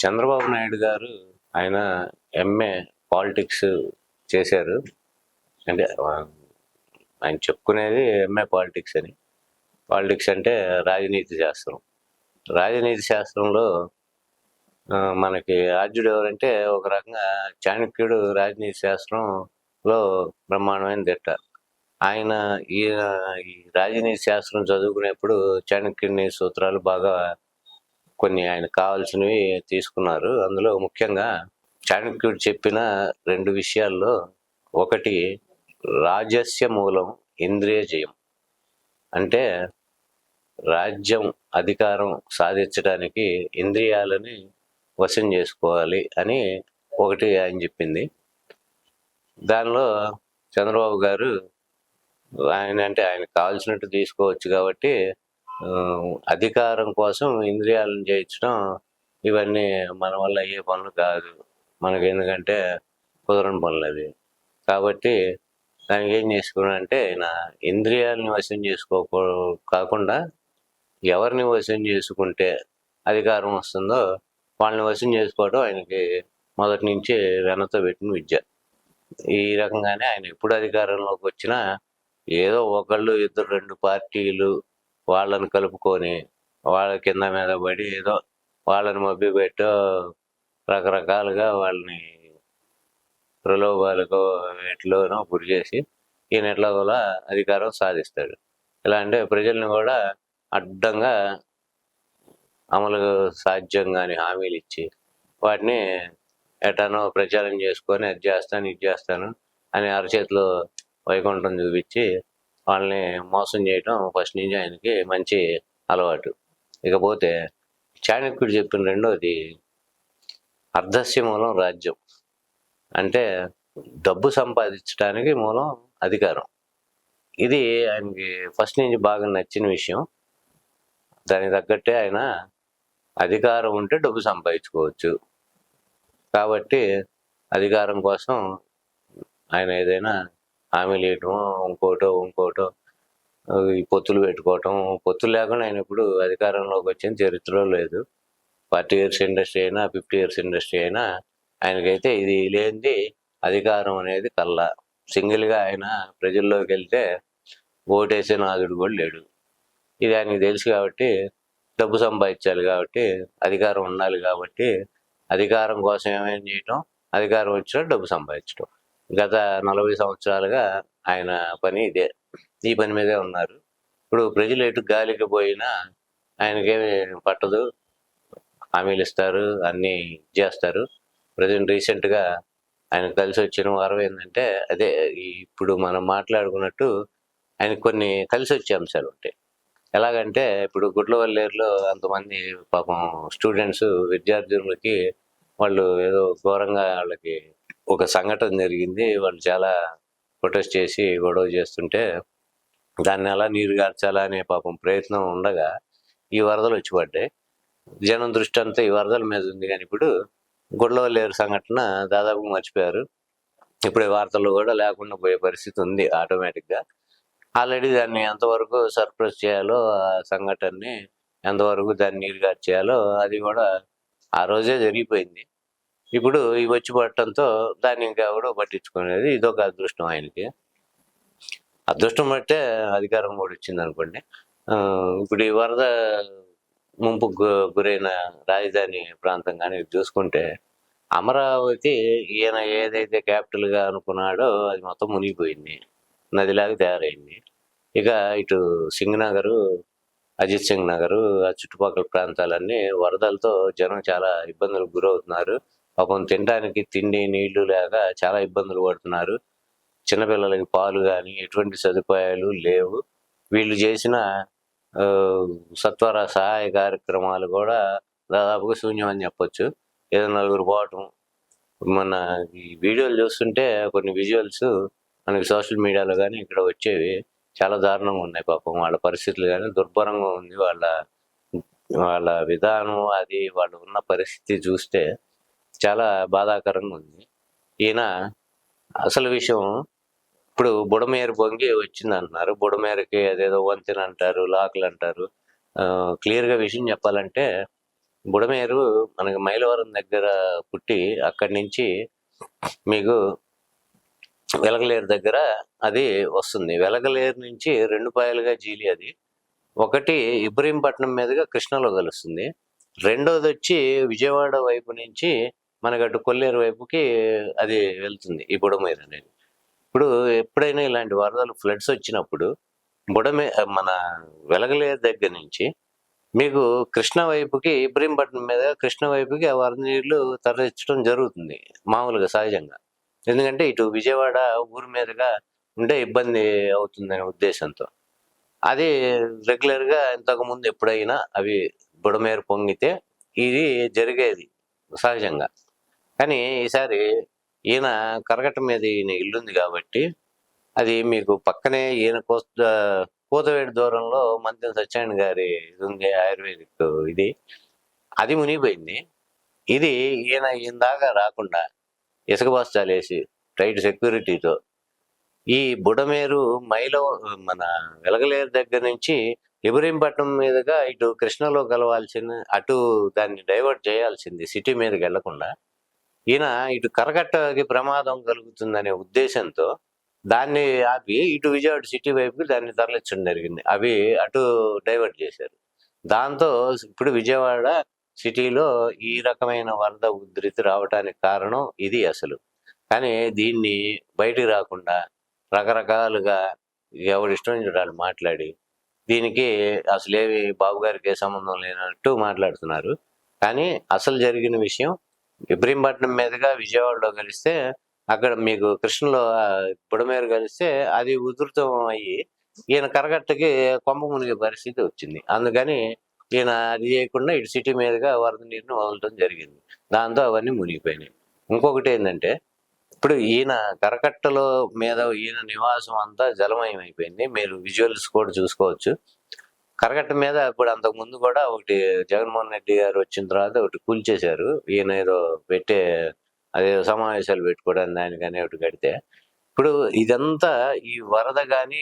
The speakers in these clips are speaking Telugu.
చంద్రబాబు నాయుడు గారు ఆయన ఎంఏ పాలిటిక్స్ చేశారు. అంటే ఆయన చెప్పుకునేది ఎంఏ పాలిటిక్స్ అని. పాలిటిక్స్ అంటే రాజనీతి శాస్త్రం. రాజనీతి శాస్త్రంలో మనకి ఆద్యుడు ఎవరంటే ఒక రకంగా చాణక్యుడు రాజనీతి శాస్త్రంలో బ్రహ్మాండమైన దిట్ట. ఆయన ఈ రాజనీతి శాస్త్రం చదువుకునేప్పుడు చాణక్యుని సూత్రాలు బాగా కొన్ని ఆయన కావాల్సినవి తీసుకున్నారు. అందులో ముఖ్యంగా చాణక్యుడు చెప్పిన 2 విషయాల్లో ఒకటి రాజస్య మూలం ఇంద్రియ జయం. అంటే రాజ్యం అధికారం సాధించడానికి ఇంద్రియాలని వశం చేసుకోవాలి అని ఒకటి ఆయన చెప్పింది. దానిలో చంద్రబాబు గారు ఆయనకు కావాల్సినట్టు తీసుకోవచ్చు కాబట్టి అధికారం కోసం ఇంద్రియాలను జయించడం ఇవన్నీ మన వల్ల అయ్యే పనులు కాదు, మనకి ఎందుకంటే కుదరని పనులు అవి. కాబట్టి దానికి ఏం చేసుకున్నాడంటే ఆయన ఇంద్రియాలని వశం కాకుండా ఎవరిని వశం చేసుకుంటే అధికారం వస్తుందో వాళ్ళని వశం చేసుకోవడం ఆయనకి మొదటి నుంచి వెనతో పెట్టిన విద్య. ఈ రకంగానే ఆయన ఎప్పుడు అధికారంలోకి వచ్చినా ఏదో ఒకళ్ళు 2 పార్టీలు వాళ్ళని కలుపుకొని వాళ్ళ కింద మీద పడి ఏదో వాళ్ళని మభ్యపెట్టో రకరకాలుగా వాళ్ళని ప్రలోభాలకో వీటిలోనో గురి చేసి ఈయన ఎట్లాగోలా అధికారం సాధిస్తాడు. ఎలా అంటే ప్రజల్ని కూడా అడ్డంగా అమలు సాధ్యంగాని హామీలు ఇచ్చి వాటిని ఎటానో ప్రచారం చేసుకొని అది చేస్తాను ఇది చేస్తాను అని అరచేతిలో వైకుంఠం చూపించి వాళ్ళని మోసం చేయటం ఫస్ట్ నుంచి ఆయనకి మంచి అలవాటు. ఇకపోతే చాణక్యుడు చెప్పిన రెండోది అర్ధస్య మూలం రాజ్యం. అంటే డబ్బు సంపాదించడానికి మూలం అధికారం. ఇది ఆయనకి ఫస్ట్ నుంచి బాగా నచ్చిన విషయం. దానికి తగ్గట్టే ఆయన అధికారం ఉంటే డబ్బు సంపాదించుకోవచ్చు. కాబట్టి అధికారం కోసం ఆయన ఏదైనా హామీలు ఇవ్వటం ఇంకోటో ఈ పొత్తులు పెట్టుకోవటం. పొత్తులు లేకుండా ఆయన ఇప్పుడు అధికారంలోకి వచ్చిన చరిత్రలో లేదు. 40 years ఇండస్ట్రీ అయినా 50 years ఇండస్ట్రీ అయినా ఆయనకైతే ఇది లేనిది అధికారం అనేది కల్లా. సింగిల్గా ఆయన ప్రజల్లోకి వెళ్తే ఓటేసే నాదుడు కూడా లేడు. ఇది ఆయనకి తెలుసు కాబట్టి డబ్బు సంపాదించాలి కాబట్టి అధికారం ఉండాలి కాబట్టి అధికారం కోసం ఏమైనా చేయటం, అధికారం వచ్చినా డబ్బు సంపాదించడం. గత 40 సంవత్సరాలుగా ఆయన పని ఇదే. ఈ పని మీదే ఉన్నారు. ఇప్పుడు ప్రజలు ఎటు గాలికి పోయినా ఆయనకేమి పట్టదు. హామీలు ఇస్తారు, అన్నీ చేస్తారు. ప్రజెంట్ రీసెంట్గా ఆయన కలిసి వచ్చిన వరం ఏంటంటే అదే ఇప్పుడు మనం మాట్లాడుకున్నట్టు ఆయనకు కొన్ని కలిసి వచ్చే అంశాలు ఉంటాయి. ఎలాగంటే ఇప్పుడు గుడ్లవల్లేరులో అంతమంది పాపం స్టూడెంట్స్ విద్యార్థులకి వాళ్ళు ఏదో ఘోరంగా వాళ్ళకి ఒక సంఘటన జరిగింది. వాళ్ళు చాలా ప్రొటెస్ట్ చేసి గొడవ చేస్తుంటే దాన్ని ఎలా నీరు గార్చాలా అనే పాపం ప్రయత్నం ఉండగా ఈ వరదలు వచ్చి పడ్డాయి. జనం దృష్టి అంతా ఈ వరదల మీద ఉంది. కానీ ఇప్పుడు గుడ్లవల్లేరు సంఘటన దాదాపు మర్చిపోయారు. ఇప్పుడు ఈ వార్తల్లో కూడా లేకుండా పోయే పరిస్థితి ఉంది ఆటోమేటిక్గా. ఆల్రెడీ దాన్ని ఎంతవరకు సర్ప్రైజ్ చేయాలో, ఆ సంఘటనని ఎంతవరకు దాన్ని నీరుగార్చి చేయాలో అది కూడా ఆ రోజే జరిగిపోయింది. ఇప్పుడు ఇవి వచ్చి పడటంతో దాన్ని ఇంకా ఎవడో పట్టించుకునేది. ఇదొక అదృష్టం ఆయనకి. అదృష్టం బట్టే అధికారం కూడా వచ్చింది అనుకోండి. ఇప్పుడు ఈ వరద ముంపు గురైన రాజధాని ప్రాంతం కానీ చూసుకుంటే అమరావతి ఈయన ఏదైతే క్యాపిటల్గా అనుకున్నాడో అది మొత్తం మునిగిపోయింది, నదిలాగా తయారైంది. ఇక ఇటు సింగనగరు, అజిత్ సింగ్ నగరు, ఆ చుట్టుపక్కల ప్రాంతాలన్నీ వరదలతో జనం చాలా ఇబ్బందులకు గురవుతున్నారు. పాపం తినడానికి తిండి నీళ్లు లేక చాలా ఇబ్బందులు పడుతున్నారు. చిన్నపిల్లలకి పాలు కానీ ఎటువంటి సదుపాయాలు లేవు. వీళ్ళు చేసిన సత్వర సహాయ కార్యక్రమాలు కూడా దాదాపుగా శూన్యం అని చెప్పొచ్చు. ఏదో నలుగురు పోవటం. మన ఈ వీడియోలు చూస్తుంటే కొన్ని విజువల్స్ మనకి సోషల్ మీడియాలో కానీ ఇక్కడ వచ్చేవి చాలా దారుణంగా ఉన్నాయి. పాపం వాళ్ళ పరిస్థితులు కానీ దుర్భరంగా ఉంది. వాళ్ళ విధానం అది వాళ్ళు ఉన్న పరిస్థితి చూస్తే చాలా బాధాకరంగా ఉంది. ఈయన అసలు విషయం ఇప్పుడు బుడమేరు పొంగి వచ్చింది అంటున్నారు. బుడమేరకి అదేదో వంతెన అంటారు, లాకులు అంటారు. క్లియర్గా విషయం చెప్పాలంటే బుడమేరు మనకి మైలవరం దగ్గర పుట్టి అక్కడి నుంచి మీకు వెలగలేరు దగ్గర అది వస్తుంది. వెలగలేరు నుంచి 2 పాయలుగా జీలి అది. ఒకటి ఇబ్రహీంపట్నం మీదుగా కృష్ణలో కలుస్తుంది. రెండోదొచ్చి విజయవాడ వైపు నుంచి మనకు అటు కొల్లేరు వైపుకి అది వెళ్తుంది ఈ బుడమేరు అనేది. ఇప్పుడు ఎప్పుడైనా ఇలాంటి వరదలు ఫ్లడ్స్ వచ్చినప్పుడు మన వెలగలేరు దగ్గర నుంచి మీకు కృష్ణ వైపుకి ఇబ్రహీంపట్నం మీద కృష్ణ వైపుకి ఆ వరద నీళ్లు తరలించడం జరుగుతుంది మామూలుగా సహజంగా. ఎందుకంటే ఇటు విజయవాడ ఊరి మీదుగా ఉంటే ఇబ్బంది అవుతుందనే ఉద్దేశంతో. అది రెగ్యులర్గా ఇంతకు ముందు ఎప్పుడైనా అవి బుడమేరు పొంగితే ఇది జరిగేది సహజంగా. కానీ ఈసారి ఈయన కరగట్ట మీద ఈయన ఇల్లుంది కాబట్టి అది మీకు పక్కనే ఈయన కూతవేడి దూరంలో మంత్రి సత్యనారాయణ గారి ఇది ఉంది, ఆయుర్వేదిక్ ఇది, అది మునిగిపోయింది. ఇది ఈయన దాకా రాకుండా ఇసుక బస్తాలు వేసి టైట్ సెక్యూరిటీతో ఈ బుడమేరు మన వెలగలేరు దగ్గర నుంచి ఇబ్రహీంపట్నం మీదుగా ఇటు కృష్ణలో కలవాల్సిన అటు దాన్ని డైవర్ట్ చేయాల్సింది సిటీ మీదకి వెళ్లకుండా ఈయన ఇటు కరకట్టకి ప్రమాదం కలుగుతుందనే ఉద్దేశంతో దాన్ని ఆపి ఇటు విజయవాడ సిటీ వైపుకి దాన్ని తరలించడం జరిగింది. అవి అటు డైవర్ట్ చేశారు. దాంతో ఇప్పుడు విజయవాడ సిటీలో ఈ రకమైన వరద ఉధృతి రావడానికి కారణం ఇది అసలు. కానీ దీన్ని బయటికి రాకుండా రకరకాలుగా ఎవరి ఇష్టం వాళ్ళు మాట్లాడి దీనికి అసలేవి బాబు గారికి ఏ సంబంధం లేనట్టు మాట్లాడుతున్నారు. కానీ అసలు జరిగిన విషయం ఇబ్రహీంపట్నం మీదుగా విజయవాడలో కలిస్తే అక్కడ మీకు కృష్ణలో బుడమేరు కలిస్తే అది ఉధృతం అయ్యి ఈయన కరగట్టకి కొంప మునిగే పరిస్థితి వచ్చింది. అందుకని ఈయన అది చేయకుండా ఇటు సిటీ మీదుగా వరద నీరుని వదలటం జరిగింది. దాంతో అవన్నీ మునిగిపోయినాయి. ఇంకొకటి ఏంటంటే ఇప్పుడు ఈయన కరకట్టలో మీద ఈయన నివాసం అంతా జలమయం అయిపోయింది. మీరు విజువల్స్ కూడా చూసుకోవచ్చు. కరకట్ట మీద ఇప్పుడు అంతకు ముందు కూడా ఒకటి జగన్మోహన్ రెడ్డి గారు వచ్చిన తర్వాత ఒకటి కూల్చేశారు. ఈయన ఏదో అదే సమావేశాలు పెట్టుకోవడానికి దానికని ఒకటి కడితే ఇప్పుడు ఇదంతా ఈ వరద కానీ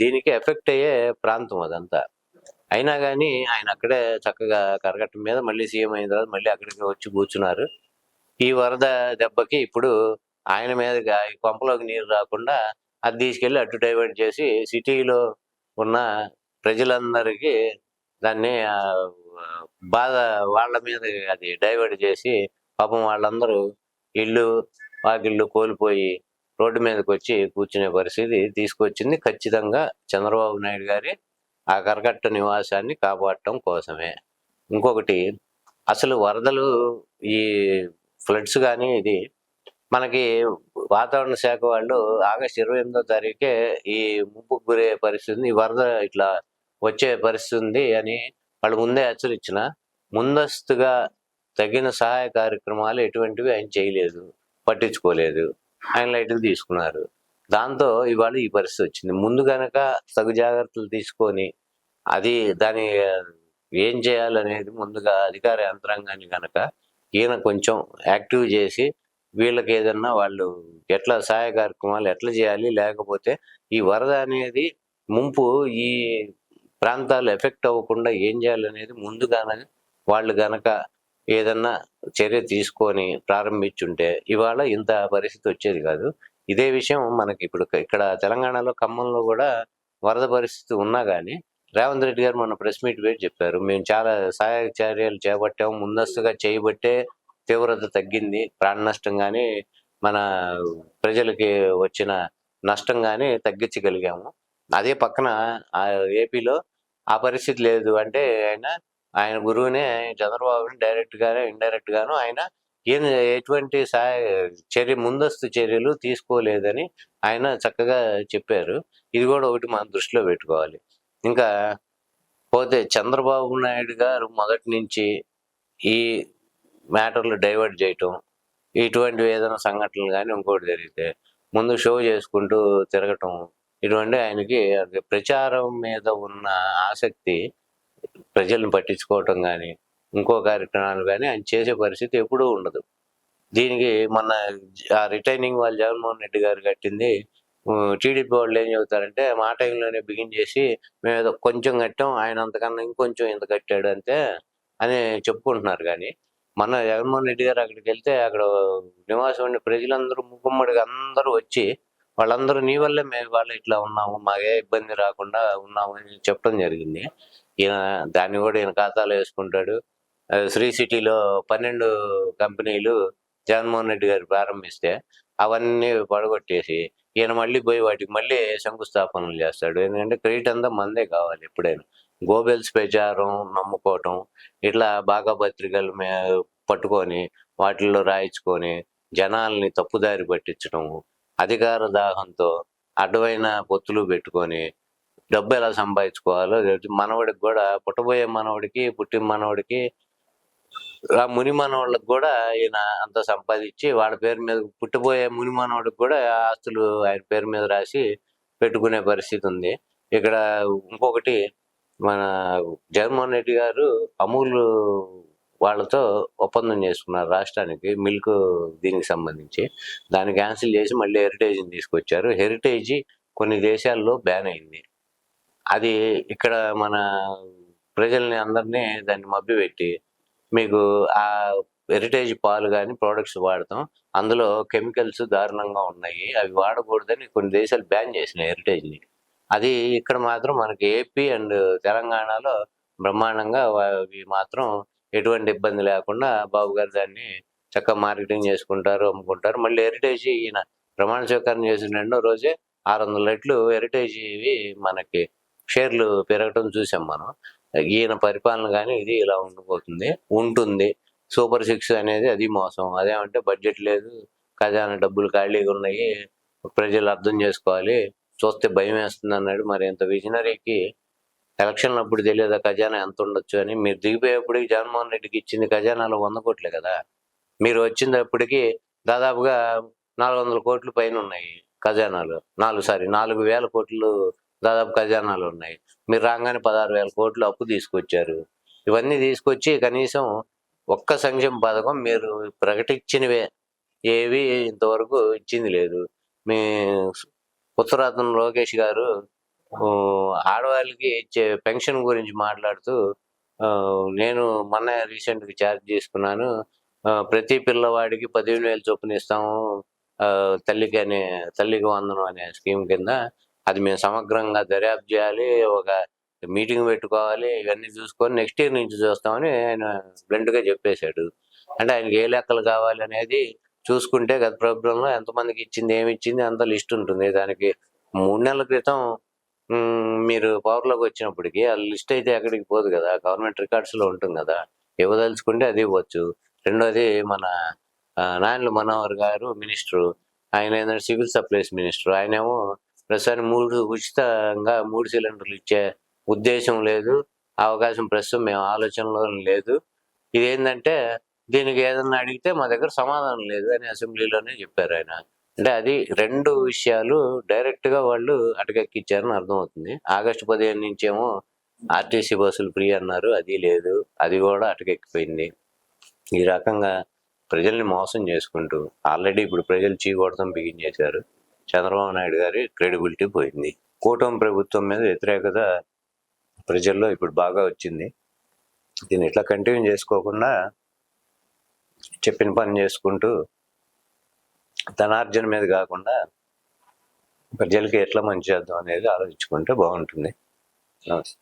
దీనికి ఎఫెక్ట్ అయ్యే ప్రాంతం అదంతా. అయినా కానీ ఆయన అక్కడే చక్కగా కరకట్ట మీద మళ్ళీ సీఎం అయిన తర్వాత మళ్ళీ అక్కడికి వచ్చి కూర్చున్నారు. ఈ వరద దెబ్బకి ఇప్పుడు ఆయన మీదగా ఈ కొంపలోకి నీరు రాకుండా అది తీసుకెళ్లి అటు డైవర్ట్ చేసి సిటీలో ఉన్న ప్రజలందరికీ దాన్ని బాధ వాళ్ళ మీద అది డైవర్ట్ చేసి పాపం వాళ్ళందరూ ఇల్లు వాకిళ్ళు కోల్పోయి రోడ్డు మీదకి వచ్చి కూర్చునే పరిస్థితి తీసుకొచ్చింది ఖచ్చితంగా చంద్రబాబు నాయుడు గారి ఆ కరకట్ట నివాసాన్ని కాపాడటం కోసమే. ఇంకొకటి అసలు వరదలు ఈ ఫ్లడ్స్ కానీ ఇది మనకి వాతావరణ శాఖ వాళ్ళు ఆగస్టు 28వ తారీఖే ఈ ముంపుకు గురే పరిస్థితి, ఈ వరద ఇట్లా వచ్చే పరిస్థితి ఉంది అని వాళ్ళు ముందే హెచ్చరించిన ముందస్తుగా తగిన సహాయ కార్యక్రమాలు ఎటువంటివి ఆయన చేయలేదు, పట్టించుకోలేదు, ఆయన లైట్కి తీసుకున్నారు. దాంతో ఇవాళ ఈ పరిస్థితి వచ్చింది. ముందు గనక తగు జాగ్రత్తలు తీసుకొని అది దాని ఏం చేయాలనేది ముందుగా అధికార యంత్రాంగాన్ని కనుక ఈయన కొంచెం యాక్టివ్ చేసి వీళ్ళకి ఏదన్నా వాళ్ళు ఎట్లా సహాయ కార్యక్రమాలు ఎట్లా చేయాలి, లేకపోతే ఈ వరద అనేది ముంపు ఈ ప్రాంతాలు ఎఫెక్ట్ అవ్వకుండా ఏం చేయాలనేది ముందుగానే వాళ్ళు గనక ఏదన్నా చర్య తీసుకొని ప్రారంభించుంటే ఇవాళ ఇంత పరిస్థితి వచ్చేది కాదు. ఇదే విషయం మనకి ఇప్పుడు ఇక్కడ తెలంగాణలో ఖమ్మంలో కూడా వరద పరిస్థితి ఉన్నా కానీ రేవంత్ రెడ్డి గారు మొన్న ప్రెస్ మీట్ పెట్టి చెప్పారు, మేము చాలా సహాయక చర్యలు చేపట్టాము, ముందస్తుగా చేయబట్టే తీవ్రత తగ్గింది, ప్రాణ నష్టం కానీ మన ప్రజలకి వచ్చిన నష్టం కానీ తగ్గించగలిగాము. అదే పక్కన ఏపీలో ఆ పరిస్థితి లేదు అంటే ఆయన గురువునే చంద్రబాబుని డైరెక్ట్ గానే ఇండైరెక్ట్ గాను ఆయన ఎటువంటి ముందస్తు చర్యలు తీసుకోలేదని ఆయన చక్కగా చెప్పారు. ఇది కూడా ఒకటి మనం దృష్టిలో పెట్టుకోవాలి. ఇంకా పోతే చంద్రబాబు నాయుడు గారు మొదటి నుంచి ఈ మ్యాటర్లు డైవర్ట్ చేయటం, ఇటువంటివి ఏదైనా సంఘటనలు కానీ ఇంకోటి జరిగితే ముందు షో చేసుకుంటూ తిరగటం, ఇటువంటి ఆయనకి ప్రచారం మీద ఉన్న ఆసక్తి ప్రజల్ని పట్టించుకోవటం కానీ ఇంకో కార్యక్రమాలు కానీ ఆయన చేసే పరిస్థితి ఎప్పుడూ ఉండదు. దీనికి మొన్న ఆ రిటైనింగ్ వాళ్ళు జగన్మోహన్ రెడ్డి గారు కట్టింది టీడీపీ వాళ్ళు ఏం చెబుతారంటే మా టైంలోనే బిగిన్ చేసి మేము ఏదో కొంచెం కట్టాం, ఆయన అంతకన్నా ఇంకొంచెం ఇంత కట్టాడు అంటే అని చెప్పుకుంటున్నారు. కానీ మన జగన్మోహన్ రెడ్డి గారు అక్కడికి వెళ్తే అక్కడ నివాసం ఉండే ప్రజలందరూ ముక్కుమ్మడిగా అందరూ వచ్చి వాళ్ళందరూ నీ వల్లే మేము వాళ్ళు ఇట్లా ఉన్నాము, మాకే ఇబ్బంది రాకుండా ఉన్నాము అని చెప్పడం జరిగింది. ఈయన దాన్ని కూడా ఈయన ఖాతాలో వేసుకుంటాడు. శ్రీ సిటీలో 12 కంపెనీలు జగన్మోహన్ రెడ్డి గారు ప్రారంభిస్తే అవన్నీ పడగొట్టేసి ఈయన మళ్ళీ పోయి వాటికి మళ్ళీ శంకుస్థాపనలు చేస్తాడు. ఎందుకంటే క్రెడిట్ అంతా మందే కావాలి ఎప్పుడైనా. గోబెల్స్ ప్రచారం నమ్ముకోవటం, ఇట్లా బాగా పత్రికలు పట్టుకొని వాటిల్లో రాయించుకొని జనాల్ని తప్పుదారి పట్టించడం, అధికార దాహంతో అడ్డమైన పొత్తులు పెట్టుకొని డబ్బు ఎలా సంపాదించుకోవాలో మనవడికి కూడా, పుట్టబోయే మనవడికి పుట్టిన మనవడికి ఆ ముని మనవాళ్ళకి కూడా ఈయన అంత సంపాదించి వాళ్ళ పేరు మీద పుట్టబోయే ముని మనవాడికి కూడా ఆస్తులు ఆయన పేరు మీద రాసి పెట్టుకునే పరిస్థితి ఉంది. ఇక్కడ ఇంకొకటి, మన జగన్మోహన్ రెడ్డి గారు అమూల్ వాళ్ళతో ఒప్పందం చేసుకున్నారు రాష్ట్రానికి, మిల్క్ దీనికి సంబంధించి. దాన్ని క్యాన్సిల్ చేసి మళ్ళీ హెరిటేజ్ని తీసుకొచ్చారు. హెరిటేజ్ కొన్ని దేశాల్లో బ్యాన్ అయింది. అది ఇక్కడ మన ప్రజల్ని అందరినీ దాన్ని మభ్యపెట్టి మీకు ఆ హెరిటేజ్ పాలు కానీ ప్రోడక్ట్స్ వాడతాం, అందులో కెమికల్స్ దారుణంగా ఉన్నాయి, అవి వాడకూడదని కొన్ని దేశాలు బ్యాన్ చేసినాయి హెరిటేజ్ని. అది ఇక్కడ మాత్రం మనకి ఏపీ అండ్ తెలంగాణలో బ్రహ్మాండంగా అవి మాత్రం ఎటువంటి ఇబ్బంది లేకుండా బాబు గారు దాన్ని చక్కగా మార్కెటింగ్ చేసుకుంటారు, అమ్ముకుంటారు. మళ్ళీ హెరిటేజ్ ఈయన ప్రమాణ స్వీకారం చేసిన రెండో రోజే 600 రెట్లు హెరిటేజ్ ఇవి మనకి షేర్లు పెరగటం చూసాం మనం. ఈయన పరిపాలన కానీ ఇది ఇలా ఉంటుంది. సూపర్ 6 అనేది అది మోసం. అదేమంటే బడ్జెట్ లేదు, ఖజానా డబ్బులు ఖాళీగా ఉన్నాయి, ప్రజలు అర్థం చేసుకోవాలి, చూస్తే భయం వేస్తుంది అన్నాడు. మరి ఇంత విజనరీకి ఎలక్షన్లు అప్పుడు తెలియదా ఖజానా ఎంత ఉండొచ్చు అని? మీరు దిగిపోయేప్పటికి జగన్మోహన్ రెడ్డికి ఇచ్చింది ఖజానాలో 100 కోట్లే కదా. మీరు వచ్చినప్పటికి దాదాపుగా 400 కోట్లు పైన ఉన్నాయి ఖజానాలు. 4,000 కోట్లు దాదాపు ఖజానాలు ఉన్నాయి. మీరు రాగానే 16,000 కోట్లు అప్పు తీసుకొచ్చారు. ఇవన్నీ తీసుకొచ్చి కనీసం ఒక్క సంక్షేమ పథకం మీరు ప్రకటించినవే ఏవి ఇంతవరకు ఇచ్చింది లేదు. మీ ఉత్తరాతన లోకేష్ గారు ఆడవాళ్ళకి ఇచ్చే పెన్షన్ గురించి మాట్లాడుతూ, నేను మొన్న రీసెంట్గా ఛార్జ్ తీసుకున్నాను, ప్రతి పిల్లవాడికి 15,000 చొప్పున ఇస్తాము తల్లికి వందనం అనే స్కీమ్ కింద. అది మేము సమగ్రంగా దర్యాప్తు చేయాలి, ఒక మీటింగ్ పెట్టుకోవాలి, ఇవన్నీ చూసుకొని నెక్స్ట్ ఇయర్ నుంచి చూస్తామని ఆయన బ్లంట్గా చెప్పేశాడు. అంటే ఆయనకి ఏ లెక్కలు కావాలి అనేది చూసుకుంటే గత ప్రభుత్వంలో ఎంతమందికి ఇచ్చింది, ఏమి ఇచ్చింది అంత లిస్ట్ ఉంటుంది. దానికి 3 నెలల క్రితం మీరు పవర్లోకి వచ్చినప్పటికీ ఆ లిస్ట్ అయితే ఎక్కడికి పోదు కదా, గవర్నమెంట్ రికార్డ్స్లో ఉంటుంది కదా. ఇవ్వదలుచుకుంటే అది ఇవ్వచ్చు. రెండోది, మన నాయనల మనోహర్ గారు మినిస్టరు, ఆయన ఏంటంటే సివిల్ సప్లైస్ మినిస్టర్. ఆయనేమో ప్రస్తుతానికి ఉచితంగా 3 సిలిండర్లు ఇచ్చే ఉద్దేశం లేదు, అవకాశం ప్రస్తుతం మేము ఆలోచనలో లేదు. ఇదేంటంటే దీనికి ఏదన్నా అడిగితే మా దగ్గర సమాధానం లేదు అని అసెంబ్లీలోనే చెప్పారు ఆయన. అంటే అది 2 విషయాలు డైరెక్ట్గా వాళ్ళు అటకెక్కిచ్చారని అర్థమవుతుంది. ఆగస్టు 15 నుంచేమో ఆర్టీసీ బస్సులు ఫ్రీ అన్నారు, అది లేదు, అది కూడా అటకెక్కిపోయింది. ఈ రకంగా ప్రజల్ని మోసం చేసుకుంటూ ఆల్రెడీ ఇప్పుడు ప్రజలు చీకొడతాం బిగించేశారు. చంద్రబాబు నాయుడు గారి క్రెడిబిలిటీ పోయింది. కూటమి ప్రభుత్వం మీద వ్యతిరేకత ప్రజల్లో ఇప్పుడు బాగా వచ్చింది. దీన్ని ఇట్లా కంటిన్యూ చేసుకోకుండా చెప్పిన పని చేసుకుంటూ ధనార్జన మీద కాకుండా ప్రజలకి ఎట్లా మంచి చేద్దాం అనేది ఆలోచించుకుంటే బాగుంటుంది. నమస్తే.